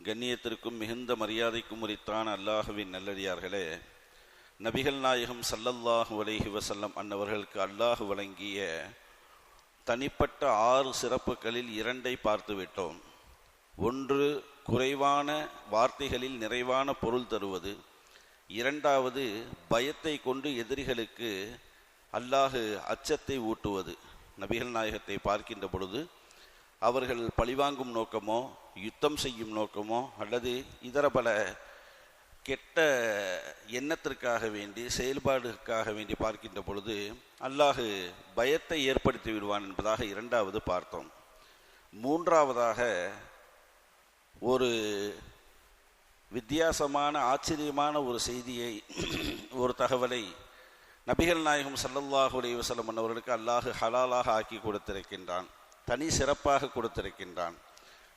கண்ணியத்திற்கும் மிகுந்த மரியாதைக்கும் உரித்தான அல்லாஹுவின் நல்லடியார்களே, நபிகள் நாயகம் ஸல்லல்லாஹு அலைஹி வஸல்லம் அன்னவர்களுக்கு அல்லாஹ் வழங்கிய தனிப்பட்ட 6 சிறப்புகளில் 2ஐ பார்த்து விட்டோம். ஒன்று, குறைவான வார்த்தைகளில் நிறைவான பொருள் தருவது. இரண்டாவது, பயத்தை கொண்டு எதிரிகளுக்கு அல்லாஹ் அச்சத்தை ஊட்டுவது. நபிகள் நாயகத்தை பார்க்கின்ற பொழுது அவர்கள் பழிவாங்கும் நோக்கமோ யுத்தம் செய்யும் நோக்கமோ அல்லது இதர பல கெட்ட எண்ணத்திற்காக வேண்டி செயல்பாடுக்காக வேண்டி பார்க்கின்ற பொழுது அல்லாஹ் பயத்தை ஏற்படுத்தி விடுவான் என்பதாக இரண்டாவது பார்த்தோம். மூன்றாவதாக ஒரு வித்தியாசமான ஆச்சரியமான ஒரு செய்தியை, ஒரு தகவலை நபிகள் நாயகம் ஸல்லல்லாஹு அலைஹி வஸல்லம் அவர்களுக்கு அல்லாஹ் ஹலாலாக ஆக்கி கொடுத்திருக்கின்றான், தனி சிறப்பாக கொடுத்திருக்கின்றான்.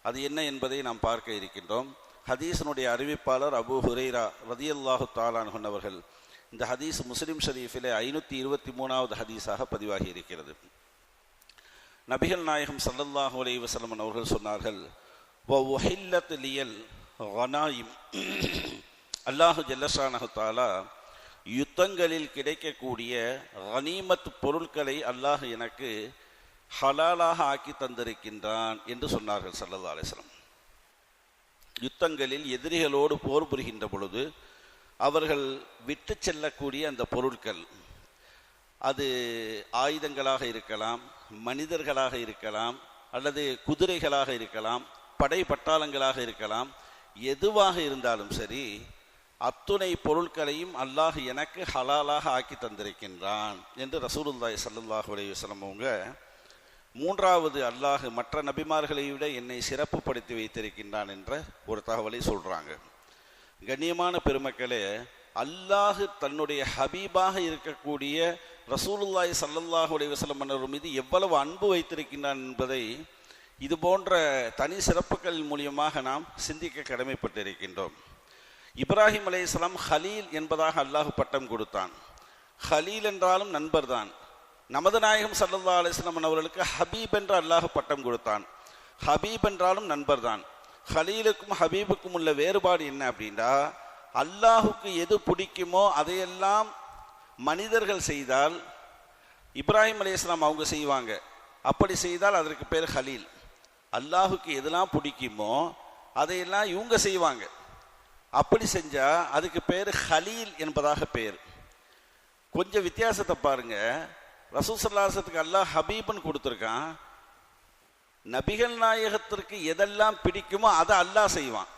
அது என்ன என்பதை நாம் பார்க்க இருக்கின்றோம். ஹதீஸினுடைய அறிவிப்பாளர் அபூ ஹுரைரா ரலியல்லாஹு தஆலா அன்ஹு அவர்கள். இந்த ஹதீஸ் முஸ்லிம் ஷரீஃபிலே 523வது ஹதீஸாக பதிவாகி இருக்கிறது. நபிகள் நாயகம் ஸல்லல்லாஹு அலைஹி வஸல்லம் அவர்கள் சொன்னார்கள், வ உஹில்லத் லியல் கனாயிம், அல்லாஹ் ஜல்லஷானஹு தஆலா யுத்தங்களில் கிடைக்கக்கூடிய கனீமத் பொருட்களை அல்லாஹ் எனக்கு ஹலாலாக ஆக்கி தந்திருக்கின்றான் என்று சொன்னார்கள் ஸல்லல்லாஹு அலைஹி வஸல்லம். யுத்தங்களில் எதிரிகளோடு போர் புரிகின்ற பொழுது அவர்கள் விட்டு செல்லக்கூடிய அந்த பொருட்கள், அது ஆயுதங்களாக இருக்கலாம், மனிதர்களாக இருக்கலாம், அல்லது குதிரைகளாக இருக்கலாம், படை பட்டாளங்களாக இருக்கலாம், எதுவாக இருந்தாலும் சரி, அத்துணை பொருட்களையும் அல்லாஹ் எனக்கு ஹலாலாக ஆக்கி தந்திருக்கின்றான் என்று ரசூலுல்லாஹி ஸல்லல்லாஹு அலைஹி வஸல்லம் அவங்க மூன்றாவது அல்லாஹ் மற்ற நபிமார்களை விட என்னை சிறப்புப்படுத்தி வைத்திருக்கின்றான் என்ற ஒரு தகவலை சொல்றாங்க. கண்ணியமான பெருமக்களே, அல்லாஹ் தன்னுடைய ஹபீபாக இருக்கக்கூடிய ரசூலுல்லாஹி ஸல்லல்லாஹு அலைஹி வஸல்லம் அவர்கள் மீது எவ்வளவு அன்பு வைத்திருக்கின்றான் என்பதை இது போன்ற தனி சிறப்புகள் மூலியமாக நாம் சிந்திக்க கடமைப்பட்டிருக்கின்றோம். இப்ராஹிம் அலைஹிஸ்ஸலாம் ஹலீல் என்பதாக அல்லாஹ் பட்டம் கொடுத்தான். ஹலீல் என்றாலும் நண்பர் தான். நமது நாயகம் ஸல்லல்லாஹு அலைஹி வஸல்லம் அவர்களுக்கு ஹபீப் என்று அல்லாஹ் பட்டம் கொடுத்தான். ஹபீப் என்றாலும் நண்பர் தான். ஹலீலுக்கும் ஹபீபுக்கும் உள்ள வேறுபாடு என்ன அப்படின்னா, அல்லாஹுக்கு எது பிடிக்குமோ அதையெல்லாம் மனிதர்கள் செய்தால் இப்ராஹிம் அலைஹிஸ்ஸலாம் அவங்க செய்வாங்க. அப்படி செய்தால் அதற்கு பேர் ஹலீல். அல்லாஹுக்கு எதெல்லாம் பிடிக்குமோ அதையெல்லாம் இவங்க செய்வாங்க. அப்படி செஞ்சா அதுக்கு பேர் ஹலீல் என்பதாக பேர். கொஞ்சம் வித்தியாசத்தை பாருங்க. ரசூல் ஸல்லல்லாஹு அலைஹி வஸல்லம் அல்லாஹ் ஹபீப்னு கொடுத்துருக்கான். நபிகள் நாயகத்திற்கு எதெல்லாம் பிடிக்குமோ அதை அல்லாஹ் செய்வான்.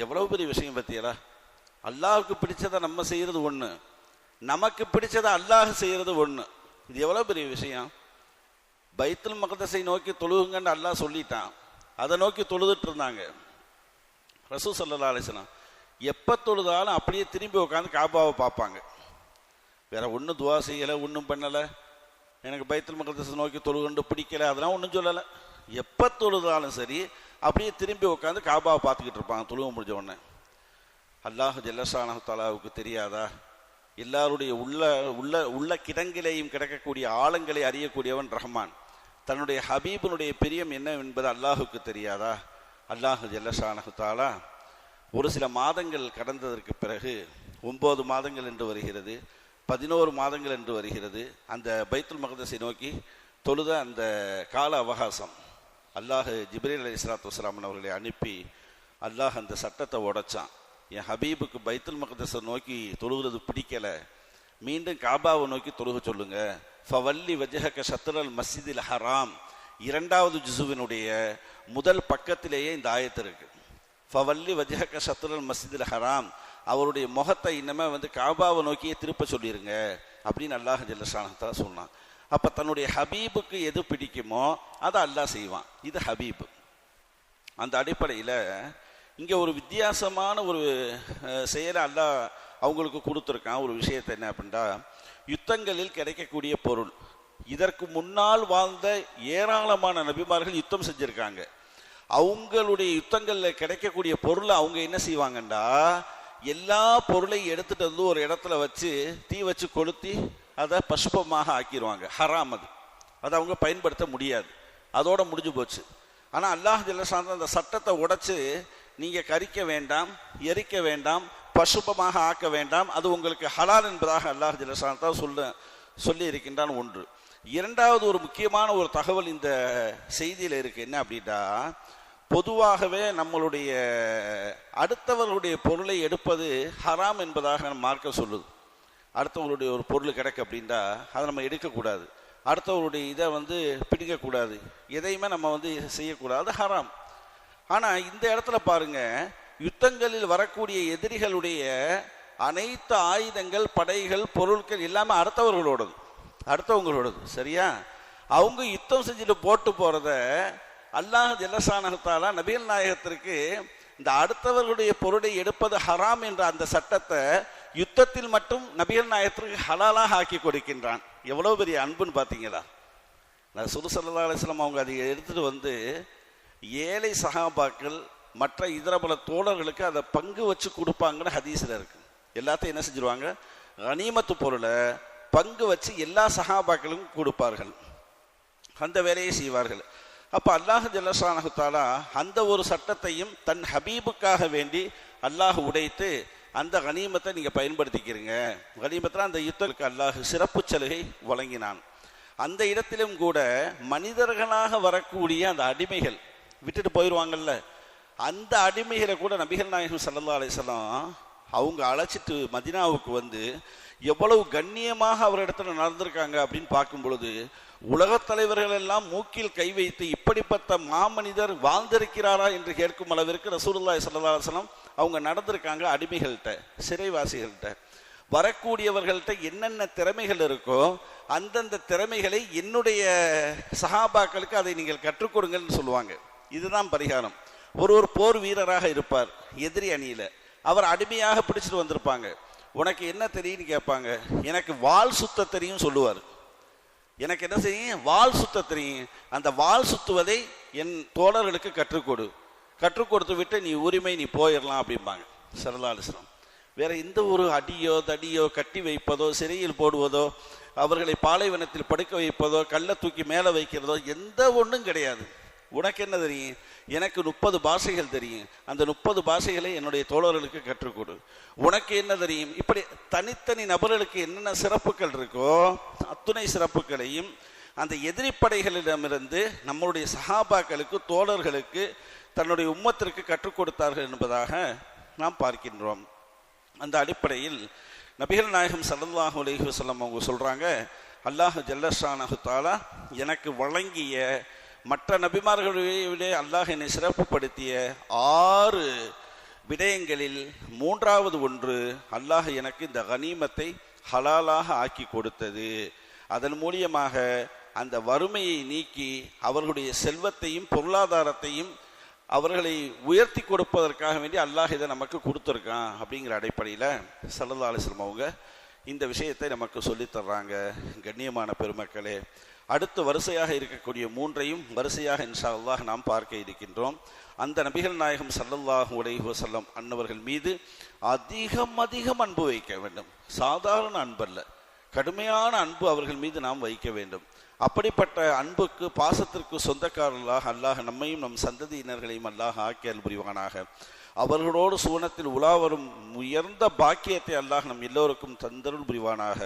எவ்வளவு பெரிய விஷயம் பத்தியலா. அல்லாஹுக்கு பிடிச்சதை நம்ம செய்யறது ஒண்ணு, நமக்கு பிடிச்சதை அல்லாஹ் செய்யறது ஒண்ணு. இது எவ்வளவு பெரிய விஷயம். பைத்துல் மக்தஸை நோக்கி தொழுகுங்கன்னு அல்லாஹ் சொல்லிட்டான். அதை நோக்கி தொழுதுட்டு இருந்தாங்க. ரசூல் ஸல்லல்லாஹு அலைஹி வஸல்லம் எப்போ தொழுதாலும் அப்படியே திரும்பி உட்காந்து காபாவை பார்ப்பாங்க. வேற ஒன்றும் துவா செய்யலை, ஒன்றும் பண்ணலை, எனக்கு பைத்துல் மக்தஸை நோக்கி தொழுகண்டு பிடிக்கலை, அதெல்லாம் ஒன்றும் சொல்லலை. எப்போ தொழுதாலும் சரி அப்படியே திரும்பி உட்காந்து காபாவை பார்த்துக்கிட்டு இருப்பாங்க தொழுக முடிஞ்ச உடனே. அல்லாஹ் ஜல்லஷானஹு தஆலாவுக்கு தெரியாதா? எல்லாருடைய உள்ள கிடங்கிலையும் கிடக்கக்கூடிய ஆழங்களை அறியக்கூடியவன் ரஹ்மான். தன்னுடைய ஹபீபனுடைய பிரியம் என்ன என்பது அல்லாஹுக்கு தெரியாதா? அல்லாஹ் ஜல்லஷானஹு தஆலா ஒரு சில மாதங்கள் கடந்ததற்கு பிறகு 9 மாதங்கள் என்று வருகிறது, 11 மாதங்கள் என்று வருகிறது. அந்த பைத்துல் மக்தஸை நோக்கி தொழுத அந்த கால அவகாசம் அல்லாஹ் ஜிப்ரீல் அலைஹிஸ்ஸலாத்து வஸ்ஸலாம் அவர்களை அனுப்பி அல்லாஹ் அந்த சட்டத்தை உடைச்சான். என் ஹபீபுக்கு பைத்துல் மக்தஸை நோக்கி தொழுகிறது பிடிக்கல, மீண்டும் காபாவை நோக்கி தொழுக சொல்லுங்க. ஃபவல்லி வஜஹக ஷத்ரல் மஸ்ஜிதில் ஹராம் 2வது ஜுஸுவினுடைய முதல் பக்கத்திலேயே இந்த ஆயத்து இருக்கு. ஃபவல்லி வஜஹக ஷத்ரல் மஸ்ஜிதில் ஹராம், அவருடைய முகத்தை இன்னமே காபாவை நோக்கியே திருப்ப சொல்லிருங்க அப்படின்னு அல்லாஹ் ஜல்லஷானஹு தஆலா சொன்னான். அப்ப தன்னுடைய ஹபீபுக்கு எது பிடிக்குமோ அதை அல்லாஹ் செய்வான். இது ஹபீப். அந்த அடிப்படையில் இங்க ஒரு வித்தியாசமான ஒரு செயலை அல்லாஹ் அவங்களுக்கு கொடுத்துருக்கான். ஒரு விஷயத்தை என்ன அப்படின்னா, யுத்தங்களில் கிடைக்கக்கூடிய பொருள். இதற்கு முன்னால் வாழ்ந்த ஏராளமான நபிமார்கள் யுத்தம் செஞ்சிருக்காங்க. அவங்களுடைய யுத்தங்களில் கிடைக்கக்கூடிய பொருளை அவங்க என்ன செய்வாங்கண்டா, எல்லா பொருளையும் எடுத்துட்டு வந்து ஒரு இடத்துல வச்சு தீ வச்சு கொளுத்தி அதை பசுப்பமாக ஆக்கிடுவாங்க. ஹராம் அது, அதை அவங்க பயன்படுத்த முடியாது, அதோட முடிஞ்சு போச்சு. ஆனால் அல்லாஹ் ஜல்லஷானஹு அந்த சட்டத்தை உடைச்சு நீங்கள் கரிக்க வேண்டாம், எரிக்க வேண்டாம், பசுபமாக ஆக்க வேண்டாம், அது உங்களுக்கு ஹலால் என்பதாக அல்லாஹ் ஜல்ல ஷானஹு சொல்லி இருக்கின்றான். ஒன்று. இரண்டாவது ஒரு முக்கியமான ஒரு தகவல் இந்த செய்தியில் இருக்கு. என்ன அப்படின்னா, பொதுவாகவே நம்மளுடைய அடுத்தவர்களுடைய பொருளை எடுப்பது ஹராம் என்பதாக மார்க்கம் சொல்லுது. அடுத்தவங்களுடைய ஒரு பொருள் கிடக்கு அப்படின்னா அதை நம்ம எடுக்கக்கூடாது, அடுத்தவருடைய இதை பிடிக்கக்கூடாது, எதையுமே நம்ம செய்யக்கூடாது, ஹராம். ஆனால் இந்த இடத்துல பாருங்க, யுத்தங்களில் வரக்கூடிய எதிரிகளுடைய அனைத்து ஆயுதங்கள், படைகள், பொருட்கள் எல்லாமே அடுத்தவங்களோடது. சரியா? அவங்க யுத்தம் செஞ்சுட்டு போட்டு போறத அல்லாஹ் ஜல்ல ஷானஹு தஆலா நபிகள் நாயகத்திற்கு இந்த அடுத்தவர்களுடைய பொருளை எடுப்பது ஹராம் என்ற அந்த சட்டத்தை யுத்தத்தில் மட்டும் நபிகள் நாயகத்திற்கு ஹலாலாக ஆக்கி கொடுக்கின்றான். எவ்வளவு பெரிய அன்புன்னு பார்த்தீங்களா? ரசூல் ஸல்லல்லாஹு அலைஹி வஸல்லம் அவங்க அதை எடுத்துட்டு ஏழை சஹாபாக்கள் மற்ற இதர பல தோழர்களுக்கு அதை பங்கு வச்சு கொடுப்பாங்கன்னு ஹதீஸில் இருக்கு. எல்லாத்தையும் என்ன செஞ்சிருவாங்க, கனிமத்து பொருளை பங்கு வச்சு எல்லா சஹாபாக்களுக்கும் கொடுப்பார்கள், அந்த வேலையை செய்வார்கள். அப்போ அல்லாஹ் ஜல்ல ஷானஹு தஆலா அந்த ஒரு சட்டத்தையும் தன் ஹபீபுக்காக வேண்டி அல்லாஹ் உடைத்து அந்த கனிமத்தை நீங்கள் பயன்படுத்திக்கிறீங்க, கனிமத்தில் அந்த யுத்தத்துக்கு அல்லாஹ் சிறப்பு சலுகை வழங்கினான். அந்த இடத்திலும் கூட மனிதர்களாக வரக்கூடிய அந்த அடிமைகள் விட்டுட்டு போயிடுவாங்கல்ல, அந்த அடிமைகளை கூட நபிகள் நாயகம் ஸல்லல்லாஹு அலைஹி வஸல்லம் அவங்க அழைச்சிட்டு மதீனாவுக்கு எவ்வளவு கண்ணியமாக அவரிடத்துல நடந்திருக்காங்க அப்படின்னு பார்க்கும் பொழுது, உலகத் தலைவர்கள் எல்லாம் மூக்கில் கை வைத்து இப்படிப்பட்ட மாமனிதர் வாழ்ந்திருக்கிறாரா என்று கேட்கும் அளவிற்கு ரசூலுல்லாஹி ஸல்லல்லாஹு அலைஹி வஸல்லம் அவங்க நடந்திருக்காங்க. அடிமைகள்கிட்ட, சிறைவாசிகள்கிட்ட, வரக்கூடியவர்கள்ட்ட என்னென்ன திறமைகள் இருக்கோ அந்தந்த திறமைகளை என்னுடைய சஹாபாக்களுக்கு அதை நீங்கள் கற்றுக் கொடுங்கள்னு சொல்லுவாங்க. இதுதான் பரிகாரம். ஒரு போர் வீரராக இருப்பார், எதிரி அணியில அவர் அடிமையாக பிடிச்சிட்டு வந்திருப்பாங்க. உனக்கு என்ன தெரியும்னு கேட்பாங்க. எனக்கு வாள் சுத்த தெரியும் சொல்லுவார். எனக்கு என்ன செய்யும், வாள் சுத்த தெரியும். அந்த வாள் சுத்துவதை என் தோழர்களுக்கு கற்றுக் கொடுத்து விட்டு நீ உரிமை, நீ போயிடலாம் அப்படிம்பாங்க ஸல்லல்லாஹு அலைஹி வஸல்லம். வேற எந்த ஒரு அடியோ தடியோ, கட்டி வைப்பதோ, சிறையில் போடுவதோ, அவர்களை பாலைவனத்தில் படுக்க வைப்பதோ, கல்லை தூக்கி மேலே வைக்கிறதோ எந்த ஒன்றும் கிடையாது. உனக்கு என்ன தெரியும், எனக்கு 30 பாஷைகள் தெரியும், அந்த 30 பாஷைகளை என்னுடைய தோழர்களுக்கு கற்றுக்கொடு. உனக்கு என்ன தெரியும், இப்படி தனித்தனி நபர்களுக்கு என்னென்ன சிறப்புகள் இருக்கோ அத்துணை சிறப்புகளையும் அந்த எதிரிப்படைகளிடமிருந்து நம்மளுடைய சஹாபாக்களுக்கு, தோழர்களுக்கு, தன்னுடைய உம்மத்திற்கு கற்றுக் கொடுத்தார்கள் என்பதாக நாம் பார்க்கின்றோம். அந்த அடிப்படையில் நபிகள் நாயகம் ஸல்லல்லாஹு அலைஹி வஸல்லம் அவங்க சொல்றாங்க, அல்லாஹ் ஜல்ல ஷானஹு தஆலா எனக்கு வழங்கிய மற்ற நபிமார்களை விட அல்லாஹ் என்னை சிறப்புப்படுத்திய 6 விடயங்களில் 3வது ஒன்று, அல்லாஹ் எனக்கு இந்த கனிமத்தை ஹலாலாக ஆக்கி கொடுத்தது. அதன் மூலியமாக அந்த வறுமையை நீக்கி அவர்களுடைய செல்வத்தையும் பொருளாதாரத்தையும் அவர்களை உயர்த்தி கொடுப்பதற்காக வேண்டி அல்லாஹ் இதை நமக்கு கொடுத்துருக்கான். அப்படிங்கிற அடிப்படையில் ஸல்லல்லாஹு அலைஹி வஸல்லம் அவங்க இந்த விஷயத்தை நமக்கு சொல்லித்தர்றாங்க. கண்ணியமான பெருமக்களே, அடுத்து வரிசையாக இருக்கக்கூடிய 3ஐயும் வரிசையாக இன்ஷா அல்லாஹ் நாம் பார்க்க இருக்கின்றோம். அந்த நபிகள் நாயகம் ஸல்லல்லாஹு அலைஹி வஸல்லம் அன்னவர்கள் மீது அதிகம் அன்பு வைக்க வேண்டும். சாதாரண அன்பல்ல, கடுமையான அன்பு அவர்கள் மீது நாம் வைக்க வேண்டும். அப்படிப்பட்ட அன்புக்கு, பாசத்திற்கு சொந்தக்காரர்களாக அல்லாஹ் நம்மையும் நம் சந்ததியினர்களையும் அல்லாஹ் ஆக்கி அருள் புரிவானாக. அவர்களோடு சூனத்தில் உலா வரும் உயர்ந்த பாக்கியத்தை அல்லாஹ் நம் எல்லோருக்கும் தந்தருள் புரிவானாக.